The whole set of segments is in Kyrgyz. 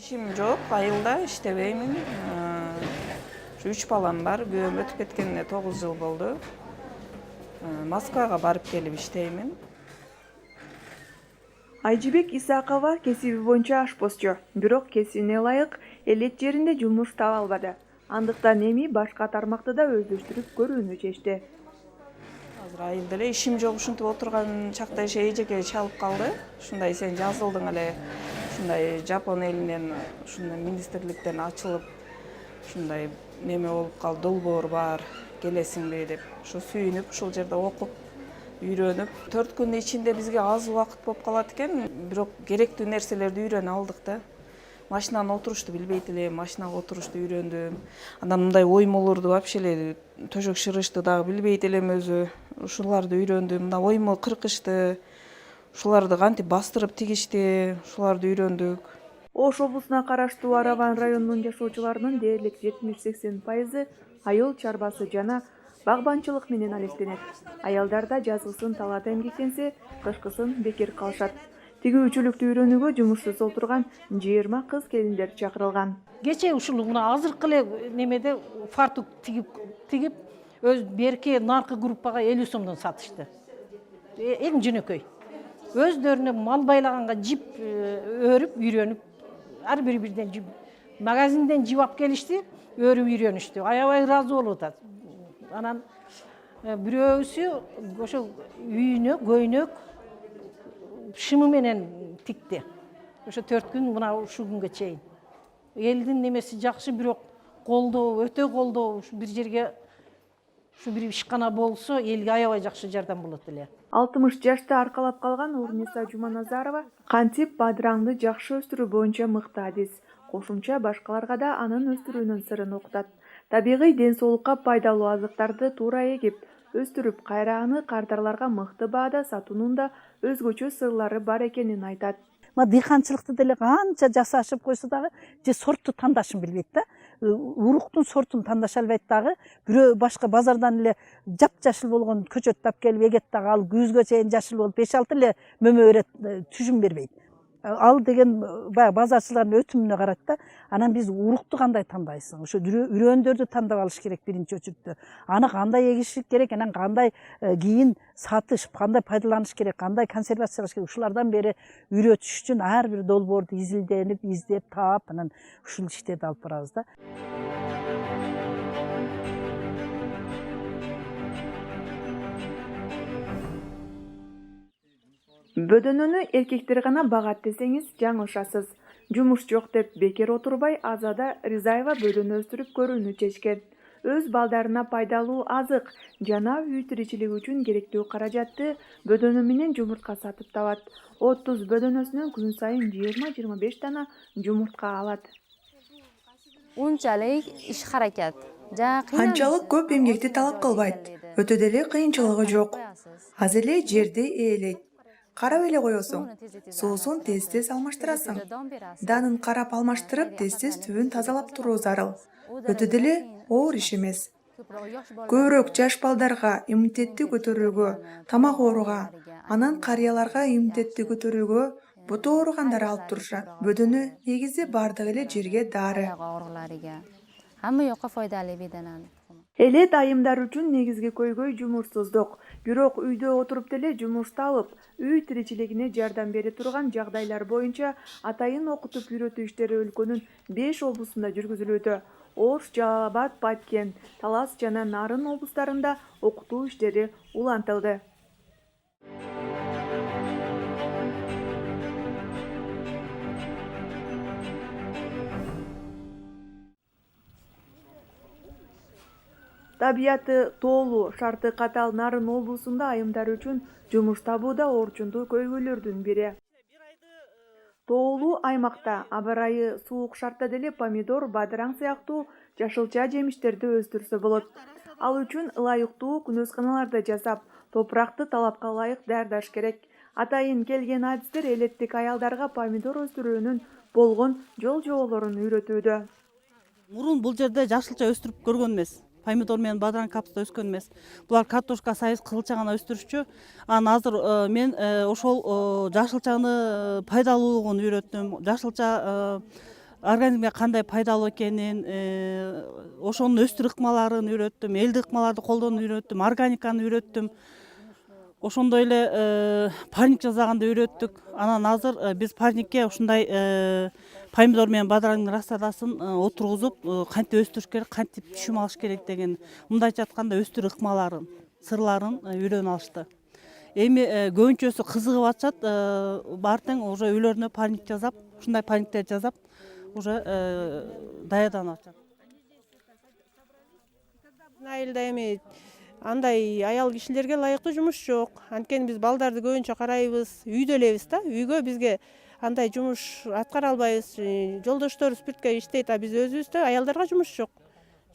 Ишим жок, айылда иштебеймин. 3 балам бар. Күйөөм өтүп кеткенине 9 жыл болду. Москвага барып келип иштеймин. Айжыбек Исакова кесиби боюнча ашпозчу, бирок кесибине ылайык элет жеринде жумуш таба албады. Андыктан эми башка тармакты да өздөштүрүп көрүүнү чечти. Азыр айылда эле ишим жок ушинтип отурган чакта эжеке чалып калды. Ушундай сен жазылдың эле, ушундай Жапон элинен, ушундай министрликтен ачылып, ушундай неме болуп калды, долбоор бар, келесиңби деп. Ушу сүйүнүп, ушул жерде окуп, үйрөнүп, 4 күндүн ичинде бизге аз убакыт болуп калат экен, бирок керектүү нерселерди үйрөнө алдык да. Машинаны отурушту билбейт элем, машинага отурушту үйрөндүм. Андан мындай оймолорду вообще эле төшөк шырышты дагы билбейт элем өзү. Ушуларды үйрөндүм. Мына оймол кыркычты, ушуларды кантип бастырып тигишти, ушуларды үйрөндүк. Ош облусуна караштуу Араван районунун жашоочуларынын дээрлик 70-80% айыл чарбасы жана багбанчылык менен алектенет. Аялдар да жазгысын талаада эмгектенсе, кышкысын бекер калышат. Тигүүчүлүктү үйрөнүүгө жумушсуз отурган 20 кыз келиндер чакырылган. Кече ушул мына азыркы эле немеде фартук тигип өз берке наркы группага 50 сомдон сатышты. Эң жөнөкөй. Өздөрүнө мал байлаганга жип өрүп үйрөнүп, ар бирден жип магазинден жип алып келишти, өрүп үйрөнүштү. Аябай ыраазы болуп атат. Анан бирөөсү ошо үйүнө көйнөк шымы менен тикти. Ошо 4 күн мына ушул күнгө чейин. Элдин немеси жакшы, бирок колдоо, өтө колдоо, бир жерге бир ишкана болсо, элге аябай жакшы жардам болот эле. 60 жашта аркалап калган Урниса Жуманазарова кантип бадыраңды жакшы өстүрүү боюнча мыкты адис. Кошумча башкаларга да анын өстүрүүнүн сырын окутат. Табигый ден соолукка пайдалуу азыктарды туура эгип, өстүрүп, кайра аны кардарларга мыкты баада сатуунун да өзгөчө сырлары бар экенин айтат. Дыйканчылыкты деле канча жасашып койсо дагы, же сортту тандашын билбейт да. Уруктун сортун тандаша албайт дагы. Бирөө башка базардан эле жапжашыл болгон көчөттү алып келип эгет дагы, ал күзгө чейин жашыл болуп 5-6 эле мөмө берет, түшүм бербейт. Ал деген баягы базарчылардын өтүмүнө карайт да. Анан биз урукту кандай тандайсың? Ошо үрөндөрдү тандап алыш керек биринчи очередте. Аны кандай эгиш керек, анан кандай кийин сатыш, кандай пайдаланыш керек, кандай консервациялаш керек. Ушулардан бери үйрөтүш үчүн ар бир долбоорду издеп, таап, анан ушул иштерди алып барабыз да. Бөдөнөнү эркектер гана багат десеңиз жаңылышасыз. Жумуш жок деп бекер отурбай, Азада Ризаева бөдөнө өстүрүп көрүүнү чечкен. Өз балдарына пайдалуу азык жана үй тиричилиги үчүн керектүү каражатты бөдөнө менен жумуртка сатып табат. 30 бөдөнөсүнөн күн сайын 20-25 дана жумуртка алат. Унчалык иш харакат. Анчалык көп эмгекти талап кылбайт. Өтө деле кыйынчылыгы жок. Аз эле жерди ээлейт. Карап эле коесуң. Суусун тез-тез алмаштырасың. Данын карап алмаштырып, тез-тез түбүн тазалап туруу зарыл. Өтө деле оор иш эмес. Көбүрөөк жаш балдарга иммунитетти көтөрүүгө, тамак ооруга, анан карыяларга иммунитетти көтөрүүгө, буту ооругандар алып турушат. Бөдөнө негизи бардык эле жерге дары. Hamma yoqqa foydali bedanani. Элет айымдар үчүн негизги көйгөй жумушсуздук. Бирок үйдө отуруп деле жумуш табып, үй тиричилигине жардам бере турган жагдайлар боюнча атайын окутуп үйрөтүү иштери өлкөнүн 5 облусунда жүргүзүлүүдө. Ош, Жалал Абад, Баткен, Талас жана Нарын облустарында окутуу иштери улантылды. Табияты тоолуу, шарты катал Нарын облусунда айымдар үчүн жумуш табууда орчундуу көйгөйлөрдүн бири. Тоолуу аймакта аба ырайы суук шартта деле помидор, бадыраң сыяктуу жашылча жемиштерди өстүрсө болот. Ал үчүн ылайыктуу күнөзканаларды жасап, топуракты талапка ылайык даярдаш керек. Атайын келген адистер элеттик аялдарга помидор өстүрүүнүн болгон жол-жоболорун үйрөтүүдө. Мурун бул жерде жашылча өстүрүп көргөн эмес. Помидор менен бадыраң капуста өскөн эмес. Булар картошка, сайыз, кызылча гана өстүрүшчү. Анан азыр мен ошол жашылчаны пайдалуулугун үйрөттүм. Жашылча организмге кандай пайдалуу экенин, ошонун өстүр ыкмаларын үйрөттүм, элдик ыкмаларды колдоону үйрөттүм, органиканы үйрөттүм. Ошондой эле парник жасаганды үйрөттүк. Анан азыр биз парникке ушундай помидор менен бадыраңдын рассадасын отургузуп кантип өстүрүш керек, кантип түшүм алыш керек деген, мындайча айтканда өстүр ыкмаларын, сырларын үйрөнүп алышты. Эми көбүнчөсү кызыгып атышат, баары тең уже үйлөрүнө парник жасап, ушундай парниктер жасап, уже даярданып атышат. Айылда эми андай аял кишилерге ылайыктуу жумуш жок. Анткени биз балдарды көбүнчө карайбыз, үйдө элебиз да. Үйгө бизге андай жумуш аткара албайбыз. Жолдоштор спиртке иштейт, а биз өзүбүздө аялдарга жумуш жок.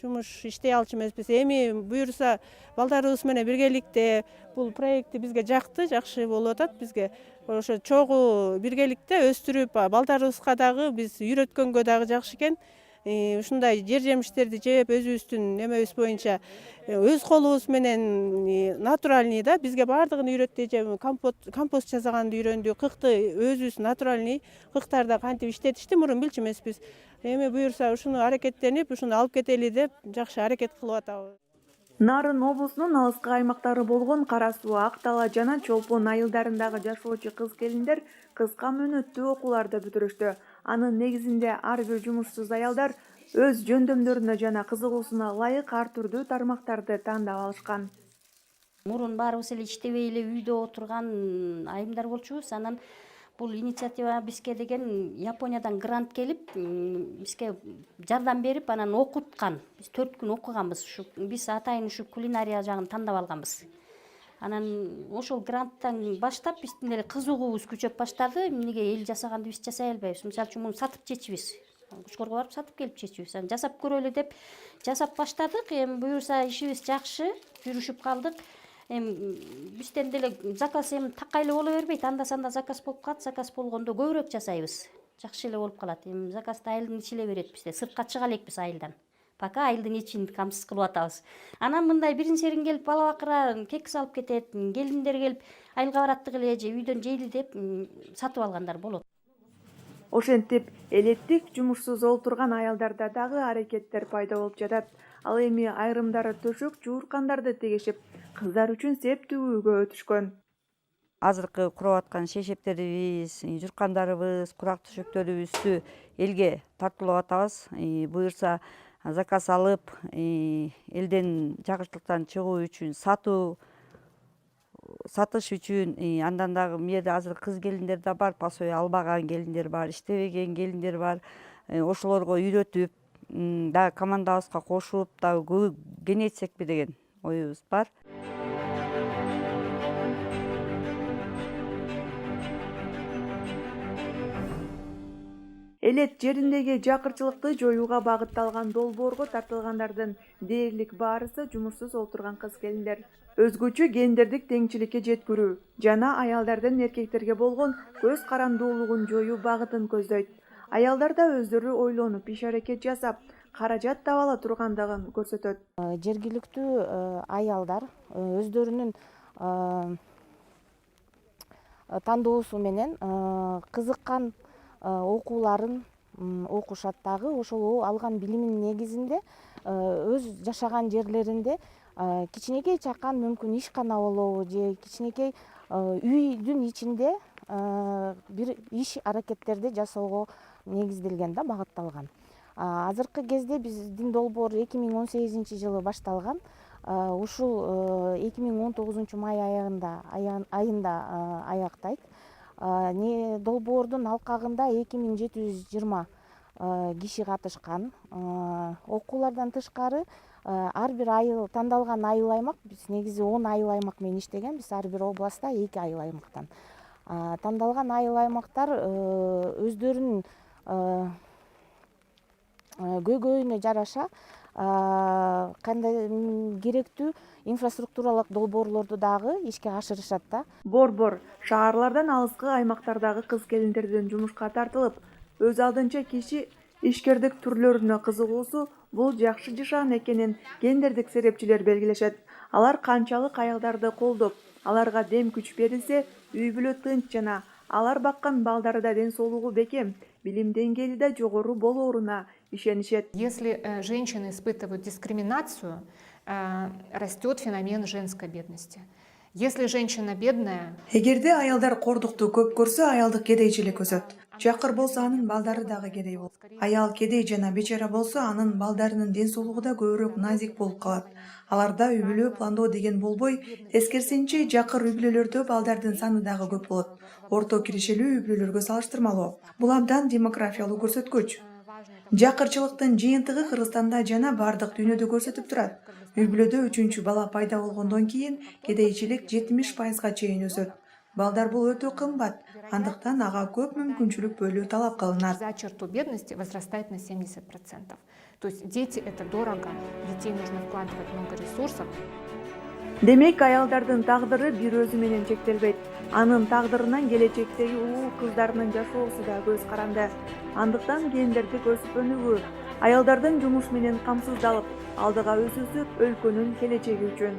Жумуш иштей алчу эмеспиз. Эми буюрса балдарыбыз менен биргеликте бул проекти бизге жакты, жакшы болуп атат бизге. Ошо чогуу биргеликте өстүрүп, балдарыбызга дагы биз үйрөткөнгө дагы жакшы экен. Ушундай жер жемиштерди жеп, өзүбүздүн немебиз боюнча өз колубуз менен натуральный да, бизге баардыгын үйрөттү. Компост жасаганды үйрөндүк, кыкты өзүбүз натуральный кыктарда кантип иштетишти мурун билчү эмеспиз. Эми буюрса ушуну аракеттенип, ушуну алып кетели деп жакшы аракет кылып атабыз. Нарын облусунун алыскы аймактары болгон Кара Суу, Ак Дала жана Чолпон айылдарындагы жашоочу кыз-келиндер кыска мөөнөттүү окууларды бүтүрүштү. Анын негизинде ар бир жумушсуз аялдар өз жөндөмдөрүнө жана кызыгуусуна ылайык ар түрдүү тармактарды тандап алышкан. Мурун баарыбыз эле иштебей эле үйдө отурган айымдар болчубуз. Анан бул инициатива бизге деген Япониядан грант келип, бизге жардам берип, анан окуткан. Биз 4 күн окуганбыз. Биз атайын ушу кулинария жагын тандап алганбыз. Анан ошол гранттан баштап биздин эле кызыгуубуз күчөп баштады. Эмнеге эл жасаганды биз жасай албайбыз? Мисалы үчүн муну сатып жечүбүз. Кучкорго барып сатып келип жечүбүз. Анан жасап көрөлү деп жасап баштадык. Эми буюрса ишибиз жакшы, жүрүшүп калдык. Эми бизден деле заказ эми такай эле боло бербейт. Анда-санда заказ болуп калат. Заказ болгондо көбүрөөк жасайбыз. Жакшы эле болуп калат. Эми заказды айылдын ичи эле берет бизде. Сыртка чыга элекпиз айылдан. Пока айылдын ичин камсыз кылып атабыз. Анан мындай бирин-серин келип бала бакыра кекс алып кетет. Келиндер келип айылга бараттык эле же үйдөн жейли деп сатып алгандар болот. Ошентип элеттик жумушсуз олтурган аялдарда дагы аракеттер пайда болуп жатат. Ал эми айрымдары төшөк жууркандарды тегешип, кыздар үчүн сеп тигүүгө өтүшкөн. Азыркы куруп аткан шешептерибиз, журкандарыбыз, курак төшөктөрүбүздү элге тартуулап атабыз. Буюрса заказ алып, элден жакырчылыктан чыгуу үчүн сатыш үчүн, андан дагы мээде азыр кыз-келиндер да бар, пособие албаган келиндер бар, иштебеген келиндер бар. Ошолорго үйрөтүп, дагы командабызга кошуп, дагы кеңейтсекпи деген оюбуз бар. Элет жериндеги жакырчылыкты жоюуга багытталган долбоорго тартылгандардын дээрлик баарысы жумушсуз отурган кыз-келиндер. Өзгөчө гендердик теңчиликке жеткирүү жана аялдардын эркектерге болгон көз карандуулугун жоюу багытын көздөйт. Аялдар да өздөрү ойлонуп, иш-аракет жасап, каражат таба ала тургандыгын көрсөтөт. Жергиликтүү аялдар өздөрүнүн тандоосу менен кызыккан окууларын окушат дагы. Ошол алган билиминин негизинде өз жашаган жерлеринде кичинекей чакан мүмкүн ишкана болобу же кичинекей үйдүн ичинде бир иш аракеттерди жасоого негизделген да, багытталган. Азыркы кезде биздин долбоор 2018-жылы башталган. Ушул 2019 май айында аяктайт. Долбоордун алкагында 2720 киши катышкан. Окуулардан тышкары ар бир айыл, тандалган айыл аймак, биз негизи 10 айыл аймак менен иштегенбиз, ар бир областта 2 айыл аймактан. Тандалган айыл аймактар өздөрүнүн көйгөйүнө жараша кандай керектүү инфраструктуралык долбоорлорду дагы ишке ашырышат да. Борбор шаарлардан алыскы аймактардагы кыз-келиндердин жумушка тартылып, өз алдынча киши ишкердик түрлөрүнө кызыгуусу бул жакшы жашаан экенин гендердик серепчилер белгилешет. Алар канчалык аялдарды колдоп, аларга дем күч берилсе, үй бүлө тынч жана алар баккан балдары да ден соолугу бекем, билим деңгээли да жогору болооруна ишенишет. Если женщины испытывают дискриминацию, растет феномен женской бедности. Если женщина бедная, Эгерде аялдар кордукту көп көрсө, аялдык кедейчилик өсөт. Жакыр болсо анын балдары дагы кедей болот. Аял кедей жана бечара болсо, анын балдарынын ден соолугу да көбүрөөк назик болуп калат. Аларда үй бүлө пландоо деген болбой, тескерисинче жакыр үй бүлөлөрдө балдардын саны дагы көп болот. Орто киришелүү үй бүлөлөргө салыштырмалуу. Бул абдан демографиялуу көрсөткүч. Жакырчылыктын жыйынтыгы Кыргызстанда жана бардык дүйнөдө көрсөтүп турат. Үй бүлөдө 3-чү бала пайда болгондон кийин кедейчилик 70%га чейин өсөт. Балдар бул өтө кымбат, андыктан ага көп мүмкүнчүлүк бөлүү талап кылынат. за черту бедности возрастает на 70%. То есть дети это дорого, в детей нужно вкладывать много ресурсов. Демек аялдардын тагдыры бир өзү менен чектелбейт. Анын тагдырынан келечектеги улуу кыздарынын жашоосу да көз каранды. Андыктан кээндердик өсүп өнүгүү, аялдардын жумуш менен камсыздалып, алдыга өсүүсү өлкөнүн келечеги үчүн.